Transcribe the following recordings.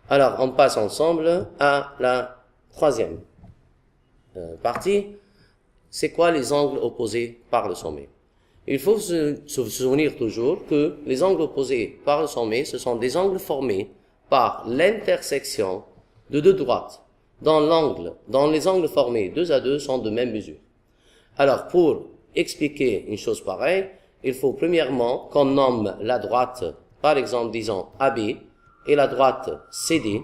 Alors, on passe ensemble à la troisième partie. C'est quoi les angles opposés par le sommet? Il faut se souvenir toujours que les angles opposés par le sommet, ce sont des angles formés par l'intersection de deux droites dont les angles formés 2 à 2 sont de même mesure. Alors, pour expliquer une chose pareille, il faut premièrement qu'on nomme la droite, par exemple, disons AB, et la droite CD.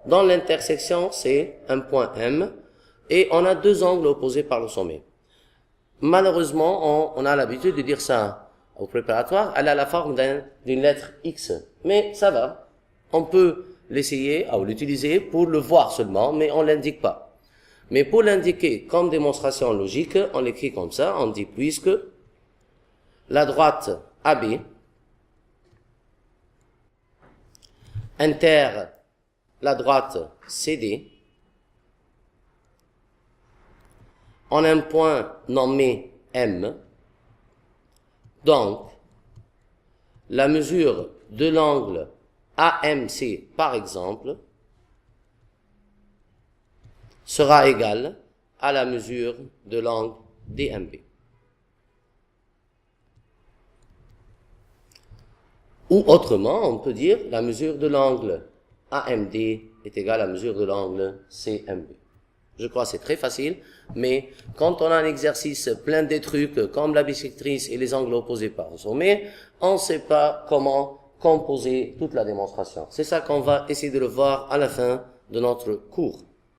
Dans l'intersection, c'est un point M, et on a deux angles opposés par le sommet. Malheureusement, on a l'habitude de dire ça au préparatoire, elle a la forme d'une lettre X. Mais ça va, on peut l'essayer ou l'utiliser pour le voir seulement, mais on l'indique pas. Mais pour l'indiquer comme démonstration logique, on l'écrit comme ça, on dit puisque la droite AB inter la droite CD en un point nommé M, donc la mesure de l'angle AMC, par exemple, sera égale à la mesure de l'angle DMB. Ou autrement, on peut dire la mesure de l'angle AMD est égale à la mesure de l'angle CMB. Je crois que c'est très facile, mais quand on a un exercice plein de trucs comme la bisectrice et les angles opposés par le sommet, on ne sait pas comment composer toute la démonstration. C'est ça qu'on va essayer de le voir à la fin de notre cours.